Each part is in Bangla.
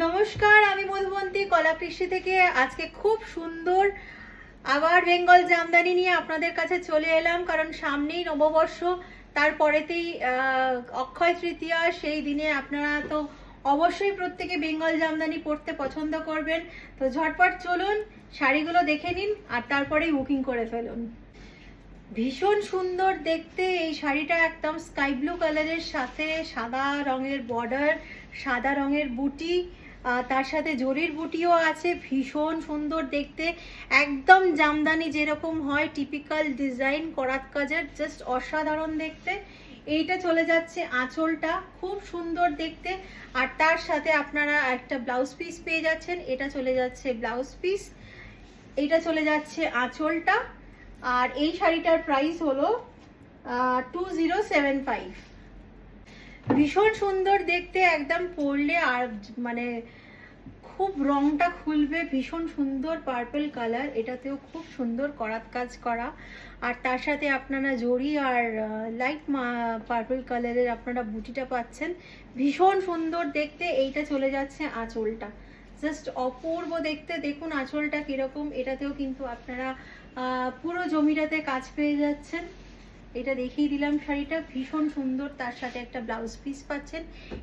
নমস্কার, আমি মধুবন্তী কলাকৃষি থেকে আজকে খুব সুন্দর আবার বেঙ্গল জামদানি নিয়ে আপনাদের কাছে চলে এলাম। কারণ সামনেই নববর্ষ, তারপরেতেই অক্ষয় তৃতীয়া। সেই দিনে আপনারা তো অবশ্যই প্রত্যেকে বেঙ্গল জামদানি পরতে পছন্দ করবেন। তো ঝটপট চলুন, শাড়িগুলো দেখে নিন আর তারপরেই বুকিং করে ফেলুন। ভীষণ সুন্দর দেখতে এই শাড়িটা, একদম স্কাই ব্লু কালারের সাথে সাদা রঙের বর্ডার, সাদা রঙের বুটি, তার সাথে জরির বুটিও আছে। ভীষণ সুন্দর দেখতে, একদম জামদানি যেরকম হয় টিপিক্যাল ডিজাইন করাত কাজের, জাস্ট অসাধারণ দেখতে। এইটা চলে যাচ্ছে আঁচলটা, খুব সুন্দর দেখতে। আর তার সাথে আপনারা একটা ব্লাউজ পিস পেয়ে যাচ্ছেন। এটা চলে যাচ্ছে ব্লাউজ পিস, এইটা চলে যাচ্ছে আঁচলটা। আর এই শাড়িটার প্রাইস হলো 2075। ভীষণ সুন্দর দেখতে, একদম পরলে আর মানে খুব রংটা খুলবে। ভীষণ সুন্দর পার্পল কালার, এটাতেও খুব সুন্দর করাত কাজ করা। আর তার সাথে আপনারা জরি আর লাইট পার্পল কালারের আপনারা বুটিটা পাচ্ছেন। ভীষণ সুন্দর দেখতে। এইটা চলে যাচ্ছে আঁচলটা, জাস্ট অপূর্ব দেখতে। দেখুন আঁচলটা কিরকম, এটাতেও কিন্তু আপনারা পুরো জমিটাতে কাজ পেয়ে যাচ্ছেন। এটা দেখিয়ে দিলাম শাড়িটা, ভীষণ সুন্দর। তার সাথে একটা ব্লাউজ পিস পাচ্ছেন।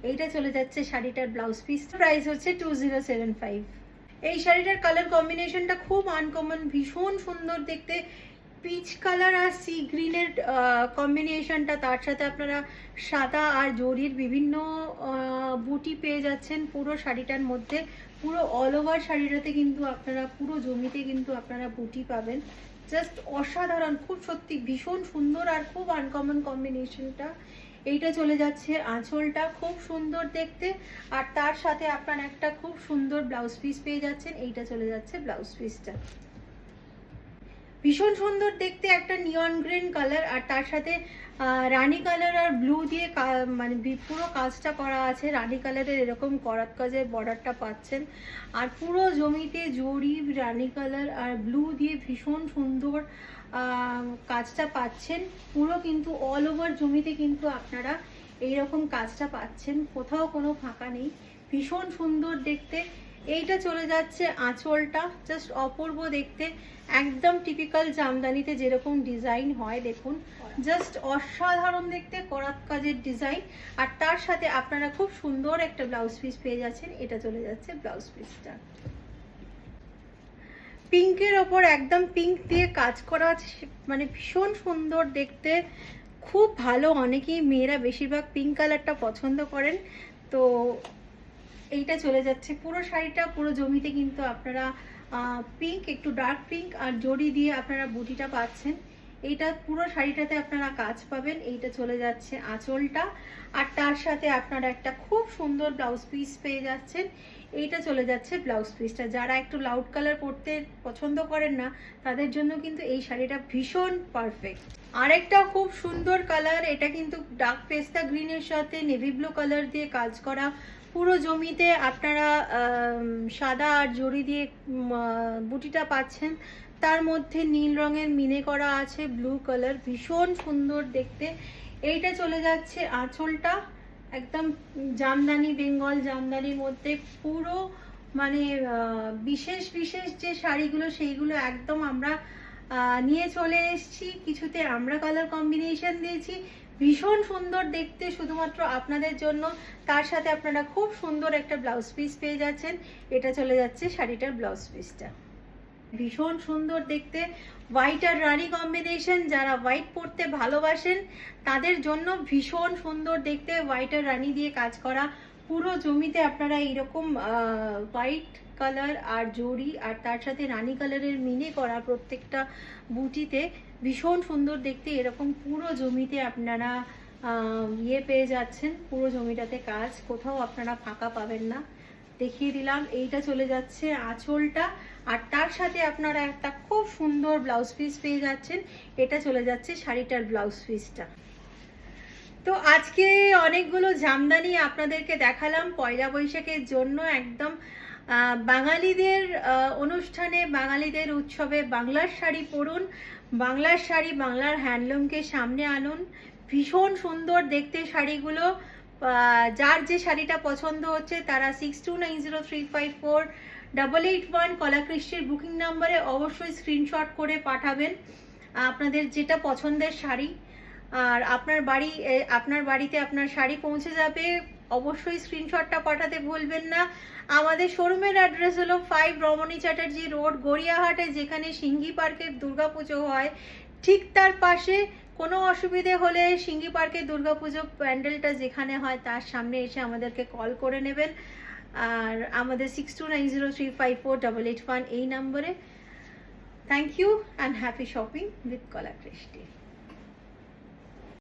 এইটা চলে যাচ্ছে শাড়িটার ব্লাউজ পিস, প্রাইস হচ্ছে 2075। এই শাড়িটার কালার কম্বিনেশনটা খুব আনকমন, ভীষণ সুন্দর দেখতে। পিচ কালার আর সি গ্রিনের কম্বিনেশনটা, তার সাথে আপনারা সাদা আর জরির বিভিন্ন বুটি পেয়ে যাচ্ছেন পুরো শাড়িটার মধ্যে। পুরো অল ওভার শাড়িটাতে কিন্তু আপনারা পুরো জমিতে কিন্তু আপনারা বুটি পাবেন। জাস্ট অসাধারণ, খুব সত্যি ভীষণ সুন্দর আর খুব আনকমন কম্বিনেশনটা। এইটা চলে যাচ্ছে আঁচলটা, খুব সুন্দর দেখতে। আর তার সাথে আপনারা একটা খুব সুন্দর ব্লাউজ পিস পেয়ে যাচ্ছেন। এইটা চলে যাচ্ছে ব্লাউজ পিসটা, ভীষণ সুন্দর দেখতে। একটা নিয়ন গ্রিন কালার আর তার সাথে রানী কালার আর ব্লু দিয়ে মানে পুরো কাজটা করা আছে। রানী কালারের এরকম করাত কাজের বর্ডারটা পাচ্ছেন। আর পুরো জমিতে জরি রানী কালার আর ব্লু দিয়ে ভীষণ সুন্দর কাজটা পাচ্ছেন। পুরো কিন্তু অল ওভার জমিতে কিন্তু আপনারা এইরকম কাজটা পাচ্ছেন, কোথাও কোনো ফাঁকা নেই। ভীষণ সুন্দর দেখতে। এইটা চলে যাচ্ছে আঁচলটা, জাস্ট অপূর্ব দেখতে। একদম টিপিক্যাল জামদানিতে যেরকম ডিজাইন হয়, দেখুন জাস্ট অসাধারণ দেখতে করাত কাজের ডিজাইন। আর তার সাথে আপনারা খুব সুন্দর একটা ব্লাউজ পিস পেয়ে যাচ্ছেন। এটা চলে যাচ্ছে ব্লাউজ পিসটা, পিঙ্কের ওপর একদম পিঙ্ক দিয়ে কাজ করা আছে, মানে ভীষণ সুন্দর দেখতে, খুব ভালো। অনেকেই মেয়েরা বেশিরভাগ পিঙ্ক কালারটা পছন্দ করেন। তো এইটা চলে যাচ্ছে পুরো শাড়িটা, পুরো জমিতে কিন্তু আপনারা পিঙ্ক, একটু ডার্ক পিঙ্ক আর জড়ি দিয়ে আপনারা বুটিটা পাচ্ছেন। এইটা পুরো শাড়িটাতে আপনারা কাজ পাবেন। এইটা চলে যাচ্ছে আঁচলটা। আর তার সাথে আপনারা একটা খুব সুন্দর ব্লাউজ পিস পেয়ে যাচ্ছেন। এইটা চলে যাচ্ছে ব্লাউজ পিসটা। যারা একটু লাউড কালার পরতে পছন্দ করেন না, তাদের জন্য কিন্তু এই শাড়িটা ভীষণ পারফেক্ট। আরেকটা খুব সুন্দর কালার, এটা কিন্তু ডার্ক পেস্তা গ্রিনের সাথে নেভি ব্লু কালার দিয়ে কাজ করা। পুরো জমিতে আপনারা সাদা আর জরি দিয়ে বুটিটা পাচ্ছেন। তার মধ্যে নীল রঙের মিনে করা আছে, ব্লু কালার, ভীষণ সুন্দর দেখতে। এইটা চলে যাচ্ছে আঁচলটা, একদম জামদানি, বেঙ্গল জামদানির মধ্যে পুরো মানে বিশেষ বিশেষ যে শাড়িগুলো সেইগুলো একদম আমরা নিয়ে চলে এসেছি। কিছুতে আমরা কালার কম্বিনেশন দিয়েছি, ভীষণ সুন্দর দেখতে শুধুমাত্র আপনাদের জন্য। তার সাথে আপনারা খুব সুন্দর একটা ব্লাউজ পিস পেয়ে যাচ্ছেন। এটা চলে যাচ্ছে শাড়িটার ব্লাউজ পিসটা, ভীষণ সুন্দর দেখতে। হোয়াইট আর রানি কম্বিনেশন, যারা হোয়াইট পরতে ভালোবাসেন তাদের জন্য ভীষণ সুন্দর দেখতে। হোয়াইট আর রানি দিয়ে কাজ করা পুরো জমিতে আপনারা এইরকম হোয়াইট কালার আর জরি আর তার সাথে রানি কালারের মিনে করা প্রত্যেকটা বুটিতে ভীষণ সুন্দর দেখতে। এরকম পুরো জমিতে আপনারা পেয়ে যাচ্ছেন, পুরো জমিটাতে কাজ, কোথাও আপনারা ফাঁকা পাবেন না। দেখিয়ে দিলাম। এইটা চলে যাচ্ছে আঁচলটা। আর তার সাথে আপনারা একটা খুব সুন্দর ব্লাউজ পিস পেয়ে যাচ্ছেন। এটা চলে যাচ্ছে শাড়িটার ব্লাউজ পিসটা। তো আজকে অনেকগুলো জামদানি আপনাদেরকে দেখালাম পয়লা বৈশাখের জন্য। একদম বাঙালিদের অনুষ্ঠানে, বাঙালিদের উৎসবে বাংলার শাড়ি পরুন, বাংলার শাড়ি, বাংলার হ্যান্ডলুমকে সামনে আনুন। ভীষণ সুন্দর দেখতে শাড়িগুলো, যার যে শাড়িটা পছন্দ হচ্ছে তারা 6290354881 কলাকৃষ্টির বুকিং নাম্বারে অবশ্যই স্ক্রিনশট করে পাঠাবেন আপনাদের যেটা পছন্দের শাড়ি। আর আপনার বাড়িতে আপনার শাড়ি পৌঁছে যাবে, অবশ্যই স্ক্রিনশটটা পাঠাতে ভুলবেন না। আমাদের শোরুমের অ্যাড্রেস হলো 5 রমণী চ্যাটার্জি রোড, গড়িয়াহাটে, যেখানে সিঙ্গি পার্কের দুর্গাপুজো হয় ঠিক তার পাশে। কোনো অসুবিধে হলে সিঙ্গি পার্কের দুর্গাপুজো প্যান্ডেলটা যেখানে হয় তার সামনে এসে আমাদেরকে কল করে নেবেন। আর আমাদের 6290354881 এই নম্বরে। Thank you and happy shopping with Kalakristi.